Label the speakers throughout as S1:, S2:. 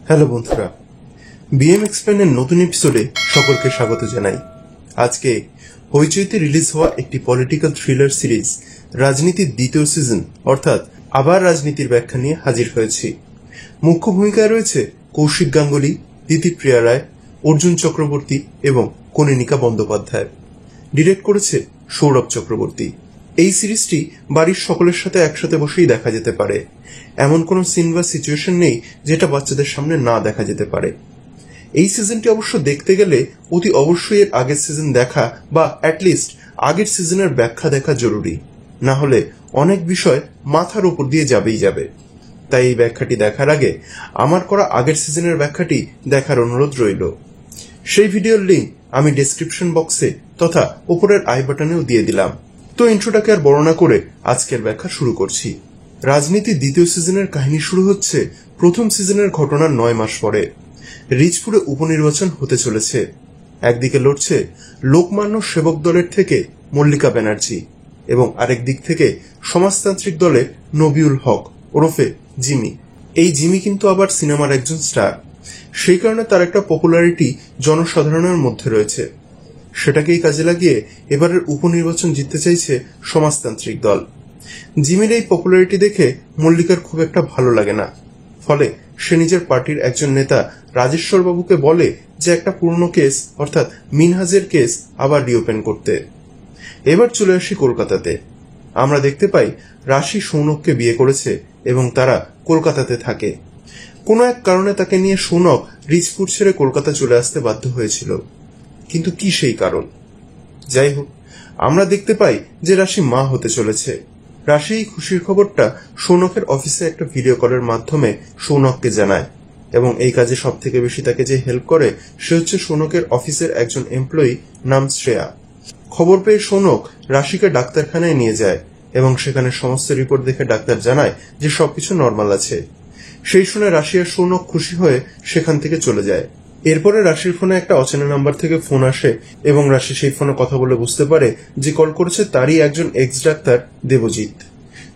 S1: Hello বন্ধুরা, BM এক্সপ্লেনের নতুন এপিসোডে সকলকে স্বাগত জানাই। আজকে হইচইতে রিলিজ হওয়া একটি পলিটিক্যাল থ্রিলার সিরিজ রাজনীতির দ্বিতীয় সিজন অর্থাৎ আবার রাজনীতির ব্যাখ্যা নিয়ে হাজির হয়েছি। মুখ্য ভূমিকায় রয়েছে কৌশিক গাঙ্গুলি, দিতিপ্রিয়া রায়, অর্জুন চক্রবর্তী এবং কনীনিকা বন্দ্যোপাধ্যায়। ডিরেক্ট করেছে সৌরভ চক্রবর্তী। এই সিরিজটি বাড়ির সকলের সাথে একসাথে বসেই দেখা যেতে পারে। এমন কোনো সিন বা সিচুয়েশন নেই যেটা বাচ্চাদের সামনে না দেখা যেতে পারে। এই সিজনটি অবশ্য দেখতে গেলে অতি অবশ্যই এর আগের সিজন দেখা বা অ্যাটলিস্ট আগের সিজনের ব্যাখ্যা দেখা জরুরি, না হলে অনেক বিষয় মাথার উপর দিয়ে যাবেই যাবে। তাই এই ব্যাখ্যাটি দেখার আগে আমার করা আগের সিজনের ব্যাখ্যাটি দেখার অনুরোধ রইল। সেই ভিডিওর লিঙ্ক আমি ডেসক্রিপশন বক্সে তথা উপরের আই বাটনেও দিয়ে দিলাম। তো ইন্ট্রোটাকে আর বর্ণনা করে আজকের ব্যাখ্যা শুরু করছি। রাজনীতি দ্বিতীয় সিজনের কাহিনী শুরু হচ্ছে প্রথম সিজনের ঘটনার 9 মাস পরে। রিচপুরে উপনির্বাচন হতে চলেছে। একদিকে লড়ছে লোকমান্য সেবক দলের থেকে মল্লিকা ব্যানার্জি এবং আরেক দিক থেকে সমাজতান্ত্রিক দলের নবিউল হক ওরফে জিমি। এই জিমি কিন্তু আবার সিনেমার একজন স্টার, সেই কারণে তার একটা পপুলারিটি জনসাধারণের মধ্যে রয়েছে। সেটাকেই কাজে লাগিয়ে এবারের উপনির্বাচন জিততে চাইছে সমাজতান্ত্রিক দল। জিমির এই পপুলারিটি দেখে মল্লিকার খুব একটা ভালো লাগে না, ফলে সে নিজের পার্টির একজন নেতা রাজেশ্বর বাবুকে বলে যে একটা পুরনো কেস অর্থাৎ মিনহাজের কেস আবার রিওপেন করতে। এবার চলে আসি কলকাতাতে। আমরা দেখতে পাই রাশি সৌনককে বিয়ে করেছে এবং তারা কলকাতাতে থাকে। কোনো এক কারণে তাকে নিয়ে সৌনক রিচপুর ছেড়ে কলকাতা চলে আসতে বাধ্য হয়েছিল, কিন্তু কি সেই কারণ? যাই হোক, আমরা দেখতে পাই যে রাশি মা হতে চলেছে। রাশি এই খুশির খবরটা সৌনকের অফিসে একটা ভিডিও কলের মাধ্যমে সৌনককে জানায় এবং এই কাজে সব থেকে বেশি তাকে যে হেল্প করে সে হচ্ছে সৌনকের অফিসের একজন এমপ্লয়ি নাম শ্রেয়া। খবর পেয়ে সৌনক রাশিকে ডাক্তারখানায় নিয়ে যায় এবং সেখানে সমস্ত রিপোর্ট দেখে ডাক্তার জানায় যে সবকিছু নর্মাল আছে। সেই শুনে রাশি আর সৌনক খুশি হয়ে সেখান থেকে চলে যায়। এরপরে রাশির ফোনে একটা অচেনা নাম্বার থেকে ফোন আসে এবং রাশি সেই ফোনে কথা বলে বুঝতে পারে যে কল করেছে তারই একজন এক্স ডাক্তার দেবজিৎ।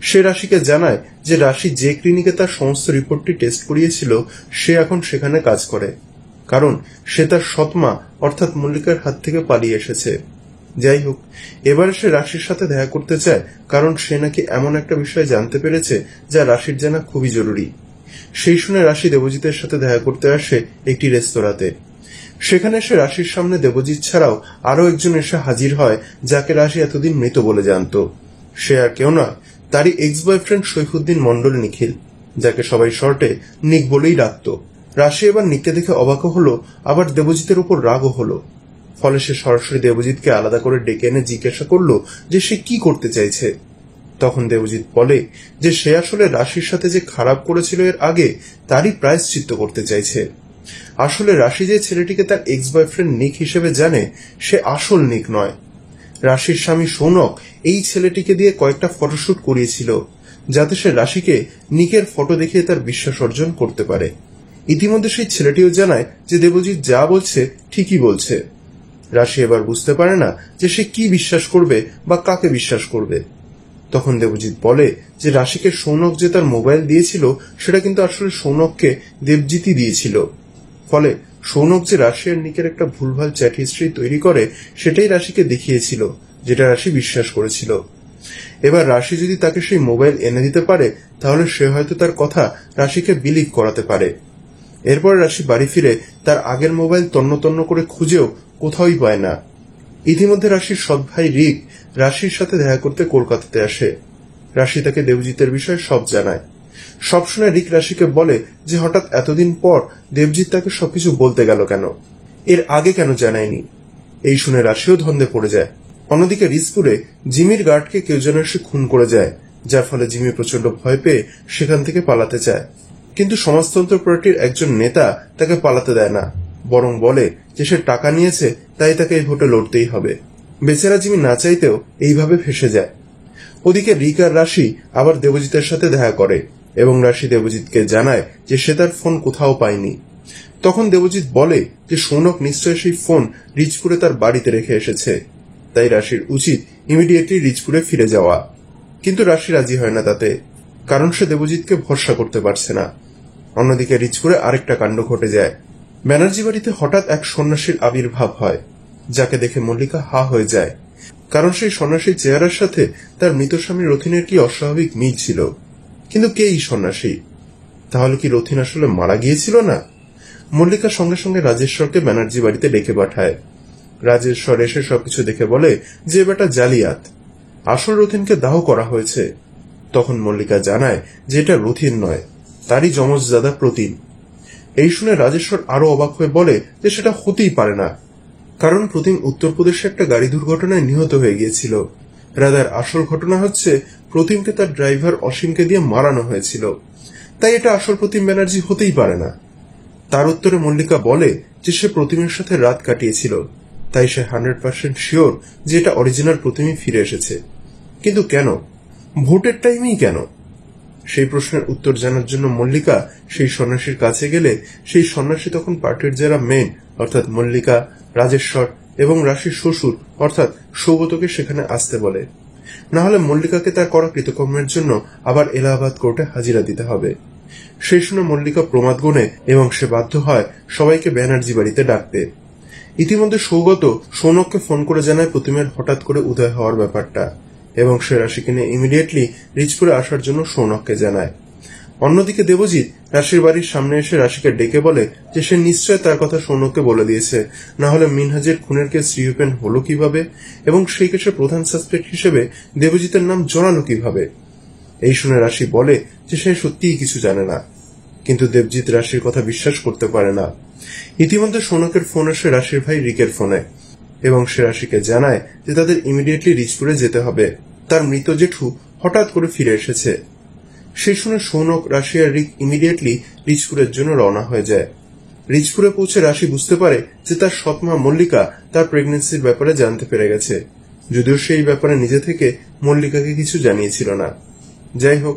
S1: সে রাশিকে জানায় যে রাশি যে ক্লিনিকে তার সমস্ত রিপোর্টটি টেস্ট করিয়েছিল সে এখন সেখানে কাজ করে, কারণ সে তার সৎমা অর্থাৎ মল্লিকার হাত থেকে পালিয়ে এসেছে। যাই হোক, এবারে সে রাশির সাথে দেখা করতে চায় কারণ সে নাকি এমন একটা বিষয় জানতে পেরেছে যা রাশির জানা খুবই জরুরি। সেই শুনে রাশি দেবজিতের সাথে দেখা করতে আসে একটি রেস্তোরাঁতে। সেখানে সে রাশির সামনে দেবজিৎ ছাড়াও আরো একজন এসে হাজির হয় যাকে রাশি এতদিন মৃত বলে জানত। সে আর কেউ না, তারই এক্স বয়ফ্রেন্ড সৈফুদ্দিন মন্ডল নিখিল, যাকে সবাই শর্টে নিক বলেই ডাকত। রাশি এবার নিককে দেখে অবাকও হলো, আবার দেবজিতের উপর রাগও হলো। ফলে সে সরাসরি দেবজিৎকে আলাদা করে ডেকে এনে জিজ্ঞাসা করলো যে সে কি করতে চাইছে। তখন দেবজিৎ বলে যে সে আসলে রাশির সাথে যে খারাপ করেছিল এর আগে তারই প্রায়শ্চিত্ত করতে চাইছে। আসলে রাশি যে ছেলেটিকে তার এক্স বয়ফ্রেন্ড নিক হিসেবে জানে সে আসল নিক নয়। রাশির স্বামী সৌনক এই ছেলেটিকে দিয়ে কয়েকটা ফটোশুট করিয়েছিল যাতে সে রাশিকে নিকের ফটো দেখিয়ে তার বিশ্বাস অর্জন করতে পারে। ইতিমধ্যে সেই ছেলেটিও জানায় যে দেবজিৎ যা বলছে ঠিকই বলছে। রাশি এবার বুঝতে পারে না যে সে কি বিশ্বাস করবে বা কাকে বিশ্বাস করবে। তখন দেবজিৎ বলে যে রাশিকে সৌনক যে তার মোবাইল দিয়েছিল সেটা কিন্তু আসলে সৌনককে দেবজিৎই দিয়েছিল। ফলে সৌনক যে রাশি আর নিকের একটা ভুলভাল চ্যাট হিস্ট্রি তৈরি করে সেটাই রাশিকে দেখিয়েছিল, যেটা রাশি বিশ্বাস করেছিল। এবার রাশি যদি তাকে সেই মোবাইল এনে দিতে পারে তাহলে সে হয়তো তার কথা রাশিকে বিলিভ করাতে পারে। এরপর রাশি বাড়ি ফিরে তার আগের মোবাইল তন্ন তন্ন করে খুঁজেও কোথাওই পায় না। ইতিমধ্যে রাশির সৎ ভাই রিক রাশির সাথে দেখা করতে কলকাতাতে আসে। রাশি তাকে দেবজিতের বিষয়ে সব জানায়। সব শুনে রিক রাশিকে বলে যে হঠাৎ এতদিন পর দেবজিৎ তাকে সবকিছু বলতে গেল কেন, এর আগে কেন জানায়নি। এই শুনে রাশিও ধন্দে পড়ে যায়। অন্যদিকে রিচপুরে জিমির গার্ডকে কেউ যেন এসে খুন করে যায়, যার ফলে জিমি প্রচন্ড ভয় পেয়ে সেখান থেকে পালাতে চায়, কিন্তু সমাজতন্ত্র পার্টির একজন নেতা তাকে পালাতে দেয় না, বরং বলে যে সে টাকা নিয়েছে তাই তাকে এই ভোটে লড়তেই হবে। বেচারা জিমি না চাইতেও এইভাবে ফেসে যায়। ওদিকে রিক আর রাশি আবার দেবজিতের সাথে দেখা করে এবং রাশি দেবজিৎকে জানায় যে সে তার ফোন কোথাও পায়নি। তখন দেবজিৎ বলে যে সৌনক নিশ্চয় সেই ফোন রিচপুরে তার বাড়িতে রেখে এসেছে, তাই রাশির উচিত ইমিডিয়েটলি রিচপুরে ফিরে যাওয়া। কিন্তু রাশি রাজি হয় না তাতে, কারণ সে দেবজিৎকে ভরসা করতে পারছে না। অন্যদিকে রিচপুরে আরেকটা কাণ্ড ঘটে যায়। ব্যানার্জি বাড়িতে হঠাৎ এক সন্ন্যাসীর আবির্ভাব হয়, যাকে দেখে মল্লিকা হা হয়ে যায়, কারণ সেই সন্ন্যাসীর চেহারার সাথে তার মৃত স্বামী রথিনের কি অস্বাভাবিক মিল ছিল। কিন্তু কে এই সন্ন্যাসী? তাহলে কি রথিন আসলে মারা গিয়েছিল না? মল্লিকা সঙ্গে সঙ্গে রাজেশ্বরকে ব্যানার্জি বাড়িতে ডেকে পাঠায়। রাজেশ্বর এসে সবকিছু দেখে বলে যে বেটা জালিয়াত, আসল রথিনকে দাহ করা হয়েছে। তখন মল্লিকা জানায় যে এটা রথিন নয়, তারই যমজ দাদা প্রতিম। এই শুনে রাজেশ্বর আরো অবাক হয়ে বলে যে সেটা হতেই পারে না, কারণ প্রতিম উত্তরপ্রদেশে একটা গাড়ি দুর্ঘটনায় নিহত হয়ে গিয়েছিল। রাদার আসল ঘটনা হচ্ছে প্রতিমকে তার ড্রাইভার অসীমকে দিয়ে মারানো হয়েছিল, তাই এটা আসল প্রতিম ব্যানার্জি হতেই পারে না। তার উত্তরে মল্লিকা বলে যে সে প্রতিমের সাথে রাত কাটিয়েছিল, তাই সে 100% শিওর যে এটা অরিজিনাল প্রতিমই ফিরে এসেছে। কিন্তু কেন? ভোটের টাইমেই কেন? সেই প্রশ্নের উত্তর জানার জন্য মল্লিকা সেই সন্ন্যাসীর কাছে গেলে সেই সন্ন্যাসী তখন পার্টির যারা মেন অর্থাৎ মল্লিকা, রাজেশ্বর এবং রাশির শ্বশুর অর্থাৎ সৌগতকে সেখানে আসতে বলে, না হলে মল্লিকাকে তার করা কৃতকর্মের জন্য আবার এলাহাবাদ কোর্টে হাজিরা দিতে হবে। সেই শুনে মল্লিকা প্রমাদ গুনে এবং সে বাধ্য হয় সবাইকে ব্যানার্জি বাড়িতে ডাকতে। ইতিমধ্যে সৌগত সৌনককে ফোন করে জানায় প্রতিমের হঠাৎ করে উদয় হওয়ার ব্যাপারটা, এবং সে রাশিকে নিয়ে ইমিডিয়েটলি রিচপুরে আসার জন্য সৌনককে জানায়। অন্যদিকে দেবজিৎ রাশির বাড়ির সামনে এসে রাশিকে ডেকে বলে যে সে নিশ্চয় তার কথা সৌনককে বলে দিয়েছে, না হলে মিনহাজের খুনের কেস রিওপেন হলো কিভাবে এবং সেই কেসের প্রধান সাসপেক্ট হিসেবে দেবজিতের নাম জড়ালো কিভাবে। এই শুনে রাশি বলে যে সে সত্যিই কিছু জানে না, কিন্তু দেবজিৎ রাশির কথা বিশ্বাস করতে পারে না। ইতিমধ্যে সৌনকের ফোন আসে রাশির ভাই রিকের ফোনে, এবং সে রাশিকে জানায় যে তাদের ইমিডিয়েটলি রিচপুরে যেতে হবে, তার মৃত জেঠু হঠাৎ করে ফিরে এসেছে। সেই শুনে সৌনক, রাশি আর রিক ইমিডিয়েটলি রিচপুরের জন্য রওনা হয়ে যায়। রিচপুরে পৌঁছে রাশি বুঝতে পারে যে তার সৎমা মল্লিকা তার প্রেগন্যান্সির ব্যাপারে জানতে পেরে গেছে, যদিও সেই ব্যাপারে নিজে থেকে মল্লিকাকে কিছু জানিয়েছিল না। যাই হোক,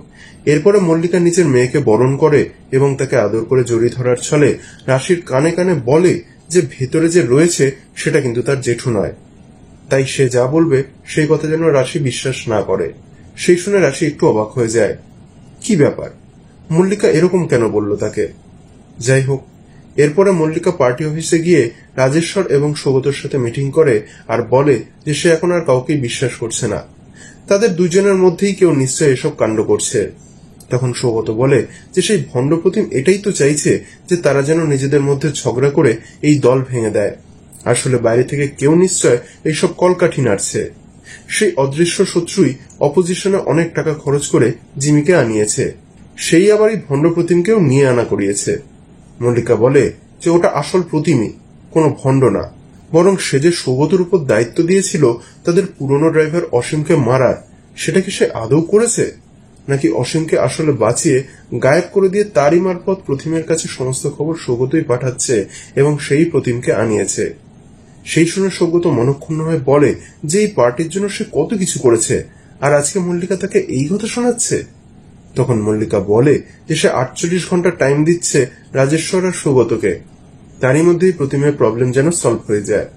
S1: এরপরে মল্লিকা নিজের মেয়েকে বরণ করে এবং তাকে আদর করে জড়িয়ে ধরার ছলে রাশির কানে কানে বলে যে ভেতরে যে রয়েছে সেটা কিন্তু তার জেঠু নয়, তাই সে যা বলবে সেই কথা যেন রাশি বিশ্বাস না করে। সেই শুনে রাশি একটু অবাক হয়ে যায়, কি ব্যাপার, মল্লিকা এরকম কেন বলল তাকে। যাই হোক, এরপরে মল্লিকা পার্টি অফিসে গিয়ে রাজেশ্বর এবং সৌগতর সাথে মিটিং করে আর বলে যে সে এখন আর কাউকেই বিশ্বাস করছে না, তাদের দুজনের মধ্যেই কেউ নিশ্চয় এসব কাণ্ড করছে। তখন সৌগত বলে যে সেই ভণ্ড প্রতিম এটাই তো চাইছে যে তারা যেন নিজেদের মধ্যে ঝগড়া করে এই দল ভেঙে দেয়। আসলে বাইরে থেকে কেউ নিশ্চয় এইসব কলকাঠি নাড়ছে। সেই অদৃশ্য শত্রুই অপোজিশনে অনেক টাকা খরচ করে জিমিকে আনিয়েছে, সেই আবার এই ভণ্ড প্রতিমকেও নিয়ে আনা করিয়েছে। মল্লিকা বলে যে ওটা আসল প্রতিমই, কোনো ভণ্ড না, বরং সে যে সৌগতের উপর দায়িত্ব দিয়েছিল তাদের পুরনো ড্রাইভার অসীমকে মারার, সেটা কি সে আদৌ করেছে, নাকি অসীমকে আসলে বাঁচিয়ে গায়েব করে দিয়ে তারই মারফত প্রতিমের কাছে সমস্ত খবর সৌগতই পাঠাচ্ছে এবং সেই প্রতিমকে আনিয়েছে। সেই শুনে সৌগত মনক্ষুণ্ণ হয়ে বলে যে এই পার্টির জন্য সে কত কিছু করেছে, আর আজকে মল্লিকা তাকে এই কথা শোনাচ্ছে। তখন মল্লিকা বলে যে সে 48 ঘন্টা টাইম দিচ্ছে রাজেশ্বর আর সৌগতকে, তারই মধ্যেই প্রতিমের প্রবলেম যেন সলভ হয়ে যায়।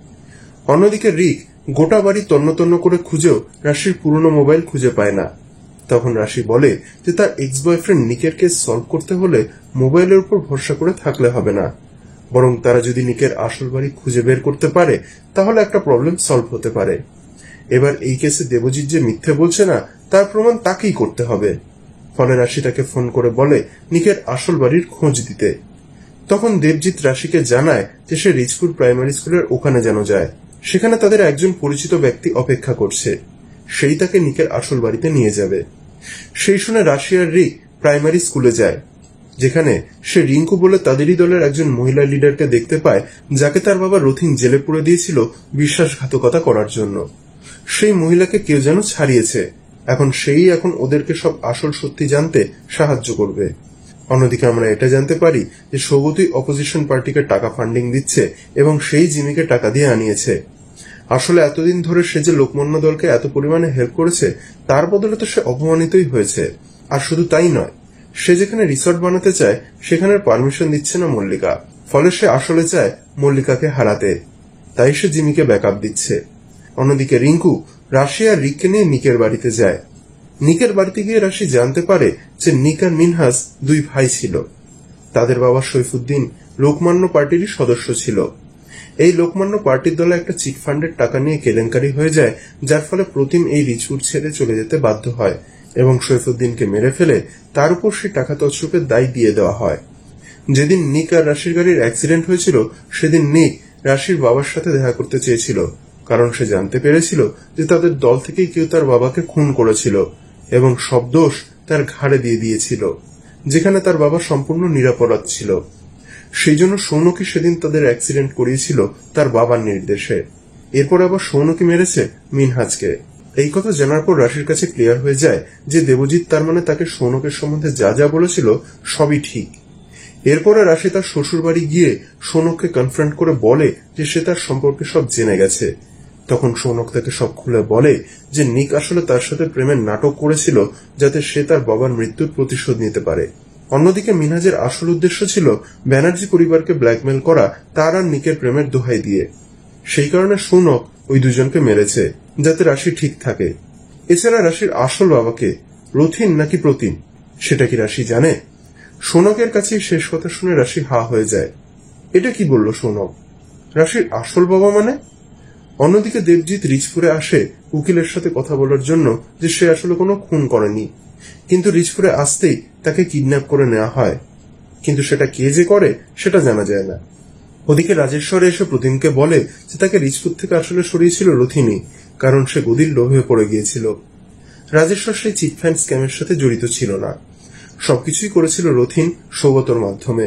S1: অন্যদিকে রিক গোটা বাড়ি তন্ন তন্ন করে খুঁজেও রাশির পুরনো মোবাইল খুঁজে পায় না। তখন রাশি বলে যে তার এক্স বয়ফ্রেন্ড নিকের কেস সলভ করতে হলে মোবাইলের উপর ভরসা করে থাকলে হবে না, বরং তারা যদি নিকের আসল বাড়ি খুঁজে বের করতে পারে তাহলে একটা প্রবলেম সলভ হতে পারে। এবার এই কেসে দেবজিৎ যে মিথ্যে বলছে না তার প্রমাণ তাকেই করতে হবে। ফলে রাশি তাকে ফোন করে বলে নিকের আসল বাড়ির খোঁজ দিতে। তখন দেবজিৎ রাশিকে জানায় যে সে রিচপুর প্রাইমারি স্কুলের ওখানে যেন যায়, সেখানে তাদের একজন পরিচিত ব্যক্তি অপেক্ষা করছে, সেই তাকে নিকের আসল বাড়িতে নিয়ে যাবে। সেই শুনে রাশি আর রিক প্রাইমারি স্কুলে যায়, যেখানে সে রিঙ্কু বলে তাদেরই দলের একজন মহিলা লিডারকে দেখতে পায়, যাকে তার বাবা রথিন জেলে পুরে দিয়েছিল বিশ্বাসঘাতকতা করার জন্য। সেই মহিলাকে কেউ যেন ছাড়িয়েছে, এখন ওদেরকে সব আসল সত্যি জানতে সাহায্য করবে। অন্যদিকে আমরা এটা জানতে পারি যে সৌগতই অপোজিশন পার্টিকে টাকা ফান্ডিং দিচ্ছে এবং সেই জিমিকে টাকা দিয়ে আনিয়েছে। আসলে এতদিন ধরে সে যে লোকমান্য দলকে এত পরিমাণে হেল্প করেছে তার বদলে তো সে অপমানিতই হয়েছে। আর শুধু তাই নয়, সে যেখানে রিসর্ট বানাতে চায় সেখানের পারমিশন দিচ্ছে না মল্লিকা, ফলে সে আসলে চায় মল্লিকাকে হারাতে, তাই সে জিমিকে ব্যাকআপ দিচ্ছে। অন্যদিকে রিঙ্কু রাশি আর রিককে নিয়ে নিকের বাড়িতে যায়। নিকের বাড়িতে গিয়ে রাশি জানতে পারে যে নিক আর মিনহাস দুই ভাই ছিল। তাদের বাবা সৈফুদ্দিন লোকমান্য পার্টিরই সদস্য ছিল। এই লোকমান্য পার্টির দলে একটা চিটফান্ডের টাকা নিয়ে কেলেঙ্কারি হয়ে যায়, যার ফলে প্রতিম এই রিচপুর ছেড়ে চলে যেতে বাধ্য হয় এবং সৈফুদ্দিনকে মেরে ফেলে তার উপর সেই টাকা তছরূপের দায় দিয়ে দেওয়া হয়। যেদিন নিক আর রাশির গাড়ির অ্যাক্সিডেন্ট হয়েছিল সেদিন নিক রাশির বাবার সাথে দেখা করতে চেয়েছিল, কারণ সে জানতে পেরেছিল যে তাদের দল থেকেই কেউ তার বাবাকে খুন করেছিল এবং সব দোষ তার ঘাড়ে দিয়ে দিয়েছিল, যেখানে তার বাবা সম্পূর্ণ নিরাপরাধ ছিল। সেই জন্য সৌনকই সেদিন তাদের অ্যাক্সিডেন্ট করিয়েছিল তার বাবার নির্দেশে। এরপর আবার সৌনকই মেরেছে মিনহাজকে। এই কথা জানার পর রাশির কাছে ক্লিয়ার হয়ে যায় যে দেবজিৎ তার মানে তাকে সৌনকের সম্বন্ধে যা যা বলেছিল সবই ঠিক। এরপরে রাশি তার শ্বশুর বাড়ি গিয়ে সৌনককে কনফ্রন্ট করে বলে যে সে তার সম্পর্কে সব জেনে গেছে। তখন সৌনক তাকে সব খুলে বলে যে নিক আসলে তার সাথে প্রেমের নাটক করেছিল যাতে সে তার বাবার মৃত্যুর প্রতিশোধ নিতে পারে। অন্যদিকে মিনহাজের আসল উদ্দেশ্য ছিল ব্যানার্জি পরিবারকে ব্ল্যাকমেল করা তার আর নিকের প্রেমের দোহাই দিয়ে। সেই কারণে সৌনক ওই দুজনকে মেরেছে যাতে রাশি ঠিক থাকে। এছাড়া রাশির আসল বাবাকে রথিন নাকি প্রতিম সেটা কি রাশি জানে? সৌনকের কাছে শেষ কথা শুনে রাশি হা হয়ে যায়। এটা কি বলল সৌনক? রাশির আসল বাবা মানে? অন্যদিকে দেবজিৎ রিচপুরে আসে উকিলের সাথে কথা বলার জন্য যে সে আসলে কোনো খুন করেনি, কিন্তু রিচপুরে আসতেই তাকে কিডন্যাপ করে নেওয়া হয়, কিন্তু সেটা কে যে করে সেটা জানা যায় না। ওদিকে রাজেশ্বর এসে প্রতিমকে বলে যে তাকে রিচপুর থেকে আসলে সরিয়েছিল রথিনী, কারণ সে গদির লোভে পড়ে গিয়েছিল। রাজেশ্বর সেই চিটফান্ড স্ক্যামের সাথে জড়িত ছিল না, সবকিছুই করেছিল রথিন সৌগতর মাধ্যমে,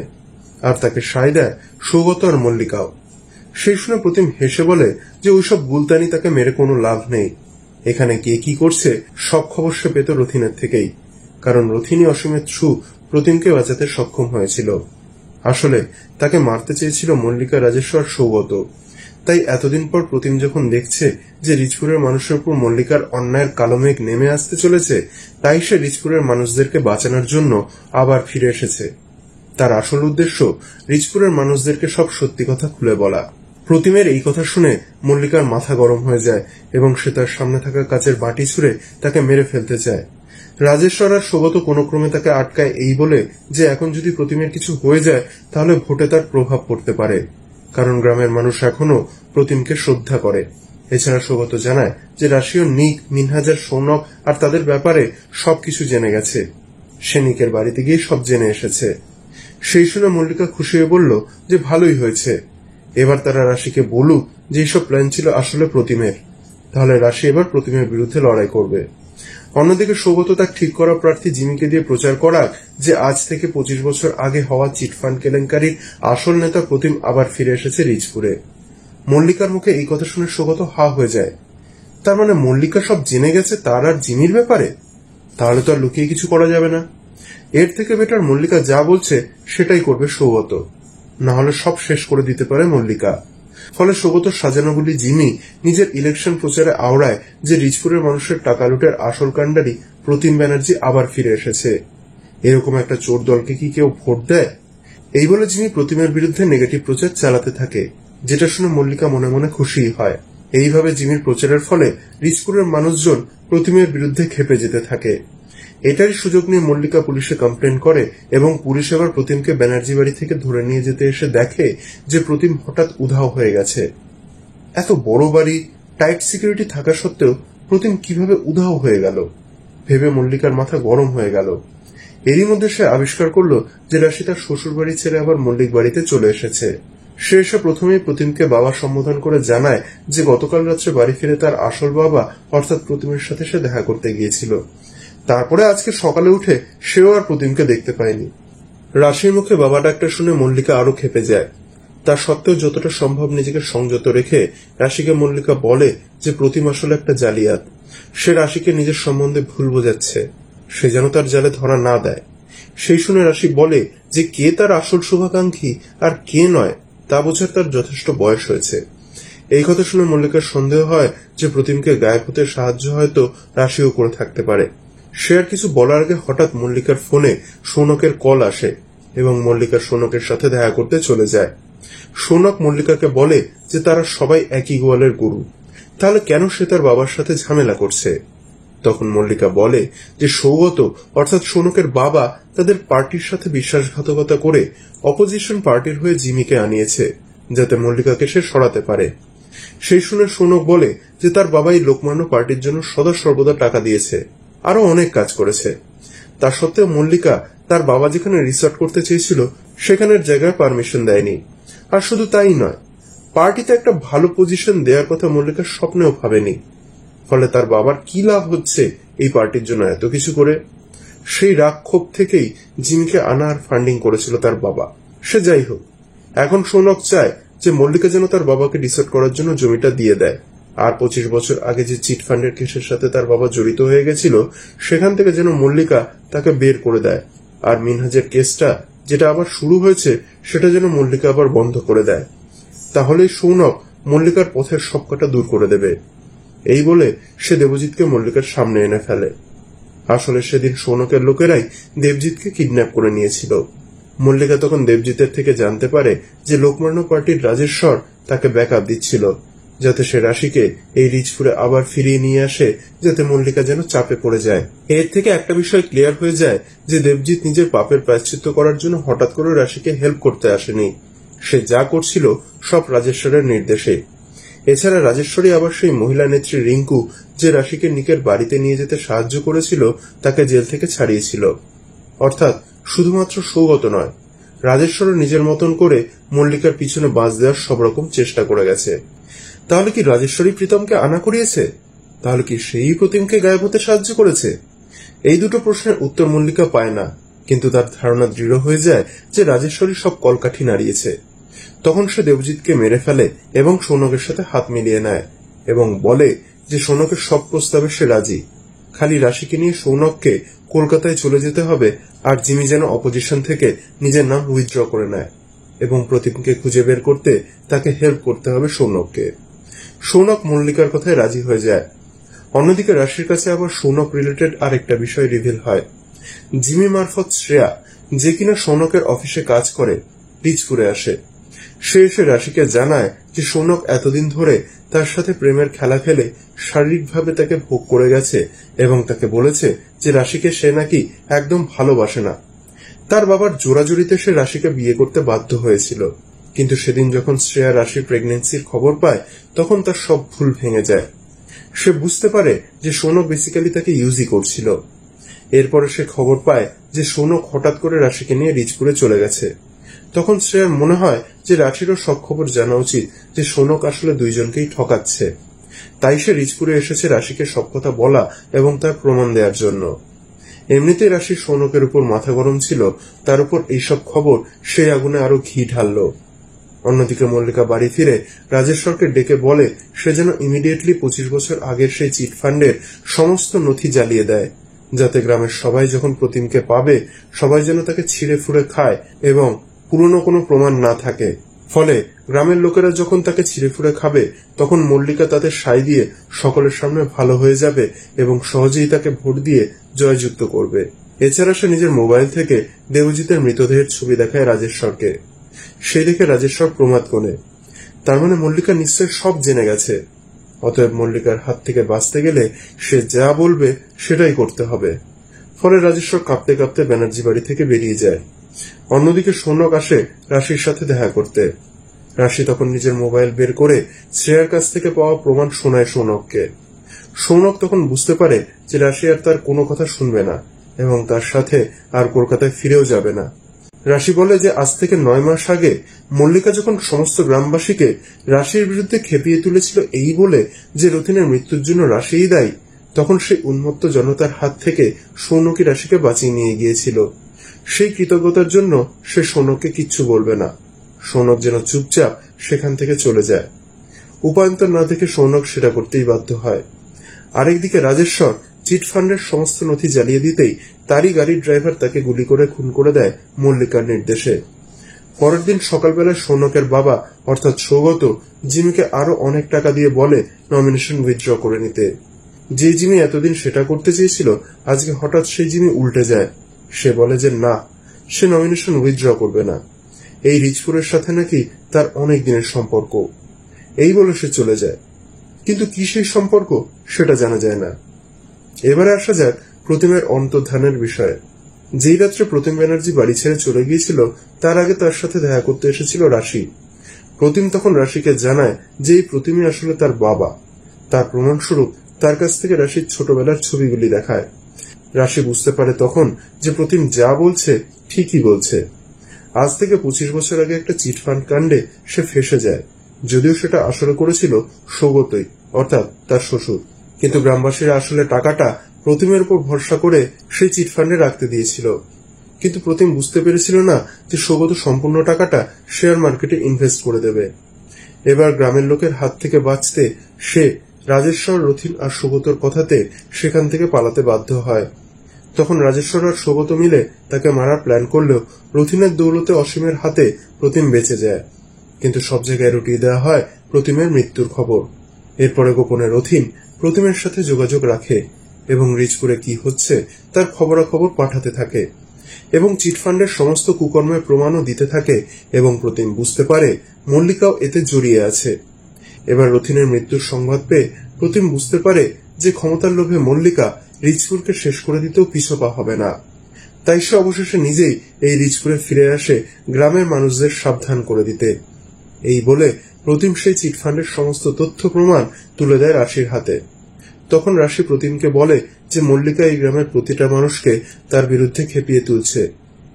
S1: আর তাকে সায় দেয় সৌগত আর মল্লিকাও। সেই শুনে প্রতিম হেসে বলে যে ওইসব গুলতানি তাকে মেরে কোনো লাভ নেই, এখানে কে কি করছে সব খবর সে পেত রথিনের থেকেই, কারণ রথিনী অসীমের থ্রু প্রতিমকে বাঁচাতে সক্ষম হয়েছিল। আসলে তাকে মারতে চেয়েছিল মল্লিকা, রাজেশ্বর, সৌগত। তাই এতদিন পর প্রতিম যখন দেখছে যে রিচপুরের মানুষের উপর মল্লিকার অন্যায়ের কালো মেঘ নেমে আসতে চলেছে, তাই সে রিচপুরের মানুষদেরকে বাঁচানোর জন্য আবার ফিরে এসেছে। তার আসল উদ্দেশ্য রিচপুরের মানুষদেরকে সব সত্যি কথা খুলে বলা। প্রতিমের এই কথা শুনে মল্লিকার মাথা গরম হয়ে যায় এবং সে তার সামনে থাকা কাচের বাটি ছুঁড়ে তাকে মেরে ফেলতে চায়। রাজেশ্বর আর সৌগত কোনো ক্রমে তাকে আটকায় এই বলে যে এখন যদি প্রতিমের কিছু হয়ে যায় তাহলে ভোটে তার প্রভাব পড়তে পারে, কারণ গ্রামের মানুষ এখনো প্রতিমকে শ্রদ্ধা করে। এছাড়া সৌগত জানায় যে রাশিও নিক, মিনহাজার, সৌনক আর তাদের ব্যাপারে সবকিছু জেনে গেছে। সে নিকের বাড়িতে গিয়ে সব জেনে এসেছে। সেই শুনে মল্লিকা খুশি হয়ে বলল যে ভালোই হয়েছে, এবার তারা রাশিকে বলুক যে এইসব প্ল্যান ছিল আসলে প্রতিমের, তাহলে রাশি এবার প্রতিমের বিরুদ্ধে লড়াই করবে। অন্যদিকে সৌগত তার ঠিক করা প্রার্থী জিমিকে দিয়ে প্রচার করাক যে আজ থেকে 25 বছর আগে হওয়া চিটফান্ড কেলেঙ্কারির আসল নেতা প্রতিম আবার ফিরে এসেছে রিচপুরে। মল্লিকার মুখে এই কথা শুনে সৌগত হা হয়ে যায়। তার মানে মল্লিকা সব জেনে গেছে তার আর জিমির ব্যাপারে? তাহলে তো আর লুকিয়ে কিছু করা যাবে না। এর থেকে বেটার মল্লিকা যা বলছে সেটাই করবে সৌগত, না হলে সব শেষ করে দিতে পারে মল্লিকা। ফলে সৌগত সাজানোগুলি জিমি নিজের ইলেকশন প্রচারে আওড়ায় যে রিচপুরের মানুষের টাকা লুটের আসল কাণ্ডারি প্রতিম ব্যানার্জি আবার ফিরে এসেছে। এরকম একটা চোর দলকে কি কেউ ভোট দেয়? এই বলে জিমি প্রতিমের বিরুদ্ধে নেগেটিভ প্রচার চালাতে থাকে, যেটা শুনে মল্লিকা মনে মনে খুশি হয়। এইভাবে জিমির প্রচারের ফলে রিচপুরের মানুষজন প্রতিমের বিরুদ্ধে খেপে যেতে থাকে। এটারই সুযোগ নিয়ে মল্লিকা পুলিশে কমপ্লেন করে এবং পুলিশ এবার প্রতিমকে ব্যানার্জি বাড়ি থেকে ধরে নিয়ে যেতে এসে দেখে যে প্রতিম হঠাৎ উধাও হয়ে গেছে। এত বড় বাড়ি, টাইট সিকিউরিটি থাকা সত্ত্বেও প্রতিম কিভাবে উধাও হয়ে গেল ভেবে মল্লিকার মাথা গরম হয়ে গেল। এরই মধ্যে সে আবিষ্কার করলো যে রাশি তার শ্বশুর বাড়ি ছেড়ে আবার মল্লিক বাড়িতে চলে এসেছে। সে এসে প্রথমেই প্রতিমকে বাবা সম্বোধন করে জানায় যে গতকাল রাত্রে বাড়ি ফিরে তার আসল বাবা অর্থাৎ প্রতিমের সাথে সে দেখা করতে গিয়েছিল। তারপরে আজকে সকালে উঠে সেও আর প্রতিমকে দেখতে পায়নি। রাশির মুখে বাবা ডাক্তার শুনে মল্লিকা আরো খেপে যায়। তার সত্ত্বেও যতটা সম্ভব নিজেকে সংযত রেখে রাশিকে মল্লিকা বলে যে প্রতিম আসলে একটা জালিয়াত। সে রাশিকে নিজের সম্বন্ধে ভুল বোঝাচ্ছে, সে যেন তার জালে ধরা না দেয়। সেই শুনে রাশি বলে যে কে তার আসল শুভাকাঙ্ক্ষী আর কে নয় তা বোঝার তার যথেষ্ট বয়স হয়েছে। এই কথা শুনে মল্লিকার সন্দেহ হয় যে প্রতিমকে গায়েব হতে সাহায্য হয়তো রাশিও করে থাকতে পারে। সে আর কিছু বলার আগে হঠাৎ মল্লিকার ফোনে সৌনকের কল আসে এবং মল্লিকা সৌনকের সাথে দেখা করতে চলে যায়। সৌনক মল্লিকাকে বলে যে তারা সবাই একই গোয়ালের গরু, তাহলে কেন সে তার বাবার সাথে ঝামেলা করছে। তখন মল্লিকা বলে যে সৌগত অর্থাৎ সৌনকের বাবা তাদের পার্টির সাথে বিশ্বাসঘাতকতা করে অপোজিশন পার্টির হয়ে জিমিকে আনিয়েছে, যাতে মল্লিকাকে সে সরাতে পারে। সেই শুনে সৌনক বলে যে তার বাবাই লোকমান্য পার্টির জন্য সদা সর্বদা টাকা দিয়েছে, আরো অনেক কাজ করেছে। তা সত্ত্বেও মল্লিকা তার বাবা যেখানে রিসর্ট করতে চেয়েছিল সেখানের জায়গায় পারমিশন দেয়নি। আর শুধু তাই নয়, পার্টিতে একটা ভালো পজিশন দেওয়ার কথা মল্লিকা স্বপ্নেও ভাবেনি। ফলে তার বাবার কি লাভ হচ্ছে এই পার্টির জন্য এত কিছু করে? সেই রাগ ক্ষোভ থেকেই জিমিকে আনা আর ফান্ডিং করেছিল তার বাবা। সে যাই হোক, এখন সৌনক চায় যে মল্লিকা যেন তার বাবাকে রিসর্ট করার জন্য জমিটা দিয়ে দেয়, আর 25 বছর আগে যে চিট ফান্ডের কেসের সাথে তার বাবা জড়িত হয়ে গেছিল সেখান থেকে যেন মল্লিকা তাকে বের করে দেয়, আর মিনহাজের কেসটা যেটা আবার শুরু হয়েছে সেটা যেন মল্লিকা আবার বন্ধ করে দেয়। তাহলেই সৌনক মল্লিকার পথের সবকটা দূর করে দেবে। এই বলে সে দেবজিৎকে মল্লিকার সামনে এনে ফেলে। আসলে সেদিন সৌনকের লোকেরাই দেবজিৎকে কিডন্যাপ করে নিয়েছিল। মল্লিকা তখন দেবজিতের থেকে জানতে পারে যে লোকমান্য পার্টির রাজেশ্বর তাকে ব্যাকআপ দিচ্ছিল, যাতে সে রাশিকে এই রিচপুরে আবার ফিরিয়ে নিয়ে আসে, যাতে মল্লিকা যেন চাপে পড়ে যায়। এর থেকে একটা বিষয় ক্লিয়ার হয়ে যায় যে দেবজিৎ নিজের পাপের প্রায়শ্চিত্ত করার জন্য হঠাৎ করে রাশিকে হেল্প করতে আসেনি। সে যা করছিল সব রাজেশ্বরের নির্দেশে। এছাড়া রাজেশ্বরী আবার সেই মহিলা নেত্রী রিঙ্কু, যে রাশিকে নিকের বাড়িতে নিয়ে যেতে সাহায্য করেছিল, তাকে জেল থেকে ছাড়িয়েছিল। অর্থাৎ শুধুমাত্র সৌগত নয়, রাজেশ্বরও নিজের মতন করে মল্লিকার পিছনে বাঁশ দেওয়ার সব রকম চেষ্টা করে গেছে। তাহলে কি রাজেশ্বরী প্রীতমকে আনা করিয়েছে? তাহলে কি সেই প্রতিমকে গায়েব হতে সাহায্য করেছে? এই দুটো প্রশ্নের উত্তর মল্লিকা পায় না, কিন্তু তার ধারণা দৃঢ় হয়ে যায় যে রাজেশ্বরী সব কলকাঠি নাড়িয়েছে। তখন সে দেবজিৎকে মেরে ফেলে এবং সৌনকের সাথে হাত মিলিয়ে নেয় এবং বলে যে সৌনকের সব প্রস্তাবে সে রাজি, খালি রাশিকে নিয়ে সৌনককে কলকাতায় চলে যেতে হবে, আর জিমি যেন অপোজিশন থেকে নিজের নাম উইথড্র করে নেয় এবং প্রতিমকে খুঁজে বের করতে তাকে হেল্প করতে হবে সৌনককে। সৌনক মল্লিকার কথায় রাজি হয়ে যায়। অন্যদিকে রাশির কাছে আবার সৌনক রিলেটেড আরেকটা বিষয় রিভিল হয়। জিমি মারফত শ্রেয়া, যে কিনা সৌনকের অফিসে কাজ করে, রিচপুরে আসে। সে এসে রাশিকে জানায় যে সৌনক এতদিন ধরে তার সাথে প্রেমের খেলা খেলে শারীরিকভাবে তাকে ভোগ করে গেছে এবং তাকে বলেছে যে রাশিকে সে নাকি একদম ভালোবাসে না। তার বাবার জোরাজুরিতে সে রাশিকে বিয়ে করতে বাধ্য হয়েছিল, কিন্তু সেদিন যখন শ্রেয়া রাশির প্রেগনেন্সির খবর পায় তখন তার সব ভুল ভেঙে যায়। সে বুঝতে পারে যে সৌনক বেসিক্যালি তাকে ইউজই করছিল। এরপরে সে খবর পায় যে সৌনক হঠাৎ করে রাশিকে নিয়ে রিচপুরে চলে গেছে। তখন শ্রেয়ার মনে হয় যে রাশিরও সব খবর জানা উচিত যে সৌনক আসলে দুইজনকেই ঠকাচ্ছে। তাই সে রিচপুরে এসেছে রাশিকে সব কথা বলা এবং তার প্রমাণ দেওয়ার জন্য। এমনিতেই রাশির সৌনকের উপর মাথা গরম ছিল, তার উপর এইসব খবর সেই আগুনে আরো ঘি ঢালল। অন্যদিকে মল্লিকা বাড়ি ফিরে রাজেশ্বরকে ডেকে বলে সে যেন ইমিডিয়েটলি 25 বছর আগের সেই চিট ফান্ডের সমস্ত নথি জ্বালিয়ে দেয়, যাতে গ্রামের সবাই যখন প্রতিমকে পাবে সবাই যেন তাকে ছিঁড়ে ফুড়ে খায় এবং পুরনো কোনো প্রমাণ না থাকে। ফলে গ্রামের লোকেরা যখন তাকে ছিঁড়ে ফুড়ে খাবে তখন মল্লিকা তাদের সায় দিয়ে সকলের সামনে ভালো হয়ে যাবে এবং সহজেই তাকে ভোট দিয়ে জয়যুক্ত করবে। এছাড়া সে নিজের মোবাইল থেকে দেবজিতের মৃতদেহের ছবি দেখায় রাজেশ্বরকে। সেই দেখে রাজেশ্বর প্রমাদ কোণে। তার মানে মল্লিকা নিশ্চয় সব জেনে গেছে। অতএব মল্লিকার হাত থেকে বাঁচতে গেলে সে যা বলবে সেটাই করতে হবে। ফলে রাজেশ্বর কাঁপতে কাঁপতে ব্যানার্জি বাড়ি থেকে বেরিয়ে যায়। অন্যদিকে সৌনক আসে রাশির সাথে দেখা করতে। রাশি তখন নিজের মোবাইল বের করে শ্রেয়ার কাছ থেকে পাওয়া প্রমাণ শোনায় সৌনককে। সৌনক তখন বুঝতে পারে যে রাশি আর তার কোনো কথা শুনবে না এবং তার সাথে আর কলকাতায় ফিরেও যাবে না। রাশি বলে যে আজ থেকে 9 মাস আগে মল্লিকা যখন সমস্ত গ্রামবাসীকে রাশির বিরুদ্ধে খেপিয়ে তুলেছিল এই বলে যে রতিনের মৃত্যুর জন্য রাশিই দায়ী, তখন সেই উন্মত্ত জনতার হাত থেকে সৌনকই রাশিকে বাঁচিয়ে নিয়ে গিয়েছিল। সেই কৃতজ্ঞতার জন্য সে সৌনককে কিচ্ছু বলবে না। সৌনক যেন চুপচাপ সেখান থেকে চলে যায়। উপায়ন্তর না দেখে সৌনক সেটা করতেই বাধ্য হয়। আরেকদিকে রাজেশ্বর চিট ফান্ডের সমস্ত নথি জ্বালিয়ে দিতেই তারই গাড়ির ড্রাইভার তাকে গুলি করে খুন করে দেয় মল্লিকার নির্দেশে। পরের দিন সকালবেলায় সৌনকের বাবা অর্থাৎ সৌগত জিমিকে আরো অনেক টাকা দিয়ে বলে নমিনেশন উইথড্র করে নিতে। যে জিমি এতদিন সেটা করতে চেয়েছিল আজকে হঠাৎ সেই জিমি উল্টে যায়। সে বলে যে না, সে নমিনেশন উইথড্র করবে না। এই রিচপুরের সাথে নাকি তার অনেক দিনের সম্পর্ক। এই বলে সে চলে যায়, কিন্তু কি সেই সম্পর্ক সেটা জানা যায় না। এবারে আসা যাক প্রতিমের অন্তর্ধানের বিষয়ে। যেই রাত্রে প্রতিম ব্যানার্জি বাড়ি ছেড়ে চলে গিয়েছিল তার আগে তার সাথে দেখা করতে এসেছিল রাশি। প্রতিম তখন রাশিকে জানায় যে এই প্রতিমই আসলে তার বাবা। তার প্রমাণস্বরূপ তার কাছ থেকে রাশির ছোটবেলার ছবিগুলি দেখায়। রাশি বুঝতে পারে তখন যে প্রতিম যা বলছে ঠিকই বলছে। আজ থেকে 25 বছর আগে একটা চিটফান্ড কাণ্ডে সে ফেসে যায়, যদিও সেটা আসলে করেছিল সৌগতই, অর্থাৎ তার শ্বশুর। কিন্তু গ্রামবাসীরা আসলে টাকাটা প্রতিমের উপর ভরসা করে সেই চিটফান্ডে রাখতে দিয়েছিল। কিন্তু প্রতিম বুঝতে পেরেছিল না যে সৌগত সম্পূর্ণ টাকাটা শেয়ার মার্কেটে ইনভেস্ট করে দেবে। এবার গ্রামের লোকের হাত থেকে বাঁচতে সে রাজেশ্বর, রথিন আর সৌগতর কথাতে সেখান থেকে পালাতে বাধ্য হয়। তখন রাজেশ্বর আর সৌগত মিলে তাকে মারার প্ল্যান করলেও রথিনের দৌলতে অসীমের হাতে প্রতিম বেঁচে যায়। কিন্তু সব জায়গায় রটিয়ে দেওয়া হয় প্রতিমের মৃত্যুর খবর। এরপরে গোপনে রথিন প্রতিমের সাথে যোগাযোগ রাখে এবং রিচপুরে কি হচ্ছে তার খবরাখবর পাঠাতে থাকে এবং চিটফান্ডের সমস্ত কুকর্মের প্রমাণও দিতে থাকে এবং প্রতিম বুঝতে পারে মল্লিকাও এতে জড়িয়ে আছে। এবার রথিনের মৃত্যুর সংবাদ পেয়ে প্রতিম বুঝতে পারে যে ক্ষমতার লোভে মল্লিকা রিচপুরকে শেষ করে দিতেও পিছপা হবে না। তাই সে অবশেষে নিজেই এই রিচপুরে ফিরে আসে গ্রামের মানুষদের সাবধান করে দিতে। এই বলে প্রতিম সেই চিটফান্ডের সমস্ত তথ্য প্রমাণ তুলে দেয় রাশির হাতে। তখন রাশি প্রতিমকে বলে যে মল্লিকা এই গ্রামের প্রতিটা মানুষকে তার বিরুদ্ধে খেপিয়ে তুলছে,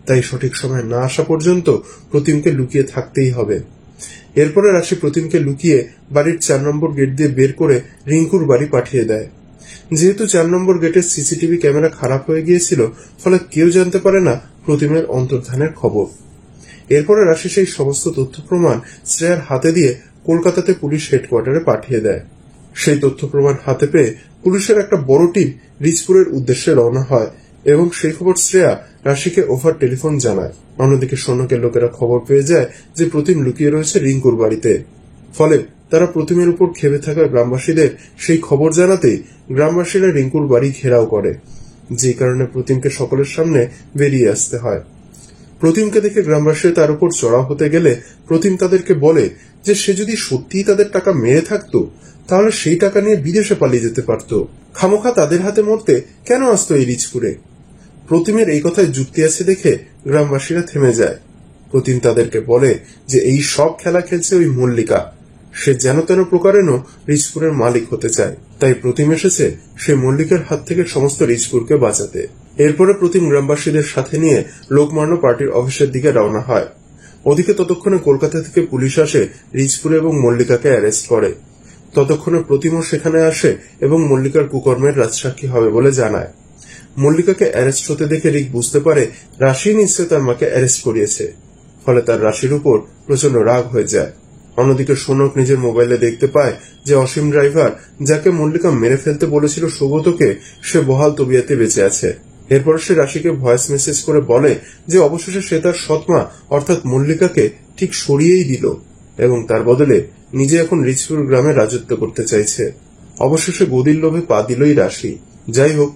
S1: তাই সঠিক সময় না আসা পর্যন্ত প্রতিমকে লুকিয়ে থাকতেই হবে। এরপরে রাশি প্রতিমকে লুকিয়ে বাড়ির 4 নম্বর গেট দিয়ে বের করে রিঙ্কুর বাড়ি পাঠিয়ে দেয়। যেহেতু 4 নম্বর গেটের সিসিটিভি ক্যামেরা খারাপ হয়ে গিয়েছিল, ফলে কেউ জানতে পারে না প্রতিমের অন্তর্ধানের খবর। এরপরে রাশি সেই সমস্ত তথ্য প্রমাণ শ্রেয়ার হাতে দিয়ে কলকাতাতে পুলিশ হেডকোয়ার্টারে পাঠিয়ে দেয়। সেই তথ্য প্রমাণ হাতে পেয়ে পুলিশের একটা বড় টিম রিচপুরের উদ্দেশ্যে রওনা হয় এবং সেই খবর শ্রেয়া রাশিকে ওভার টেলিফোন জানায়। অন্যদিকে সৈন্যকের লোকেরা খবর পেয়ে যায় যে প্রতিম লুকিয়ে রয়েছে রিঙ্কুর বাড়িতে। ফলে তারা প্রতিমের উপর খেপে থাকা গ্রামবাসীদের সেই খবর জানাতেই গ্রামবাসীরা রিঙ্কুর বাড়ি ঘেরাও করে, যে কারণে প্রতিমকে সকলের সামনে বেরিয়ে আসতে হয়। প্রতিমকে দেখে গ্রামবাসীরা তার উপর চড়াও হতে গেলে প্রতিম তাদেরকে বলে যে সে যদি সত্যিই তাদের টাকা মেরে থাকতো তাহলে সেই টাকা নিয়ে বিদেশে পালিয়ে যেতে পারত, খামোখা তাদের হাতে মরতে কেন আসতো এই রিচপুরে। প্রতিমের এই কথায় যুক্তি আছে দেখে গ্রামবাসীরা থেমে যায়। প্রতিম তাদেরকে বলে যে এই সব খেলা খেলছে ওই মল্লিকা, সে যেন তেন প্রকারেণও রিচপুরের মালিক হতে চায়। তাই প্রতিম এসেছে সে মল্লিকার হাত থেকে সমস্ত রিচপুরকে বাঁচাতে। এরপরে প্রতিম গ্রামবাসীদের সাথে নিয়ে লোকমান্য পার্টির অফিসের দিকে রওনা হয়। ওদিকে ততক্ষণে কলকাতা থেকে পুলিশ আসে রিচপুর এবং মল্লিকাকে অ্যারেস্ট করে। ততক্ষণে প্রতিমও সেখানে আসে এবং মল্লিকার কুকর্মের রাজসাক্ষী হবে বলে জানায়। মল্লিকাকে অ্যারেস্ট হতে দেখে রিক বুঝতে পারে রাশি নিশ্চয় তার মাকে অ্যারেস্ট করিয়েছে, ফলে তার রাশির উপর প্রচন্ড রাগ হয়ে যায়। অন্যদিকে সোনক নিজের মোবাইলে দেখতে পায় যে অসীম ড্রাইভার, যাকে মল্লিকা মেরে ফেলতে বলেছিল সৌগতকে, সে বহাল তবিয়াতে বেঁচে আছে। এরপর সে রাশিকে ভয়েস মেসেজ করে বলে যে অবশেষে সে তার সৎমা অর্থাৎ মল্লিকাকে ঠিক সরিয়েই দিল এবং তার বদলে নিজে এখন রিচপুর গ্রামে রাজত্ব করতে চাইছে। অবশেষে গদির লোভে পা দিলই রাশি। যাই হোক,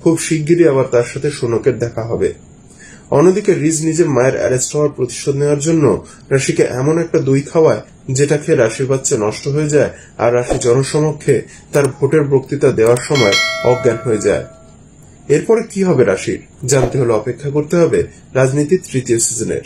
S1: খুব শিগগিরই আবার তার সাথে সোনকের দেখা হবে। অন্যদিকে রিজ নিজের মায়ের অ্যারেস্ট হওয়ার প্রতিশোধ নেওয়ার জন্য রাশিকে এমন একটা দই খাওয়ায় যেটা খেয়ে রাশির বাচ্চা নষ্ট হয়ে যায় আর রাশি জনসমক্ষে তার ভোটের বক্তৃতা দেওয়ার সময় অজ্ঞান হয়ে যায়। এরপরে কি হবে রাশির, জানতে হলে অপেক্ষা করতে হবে রাজনীতির 3য় সিজনের।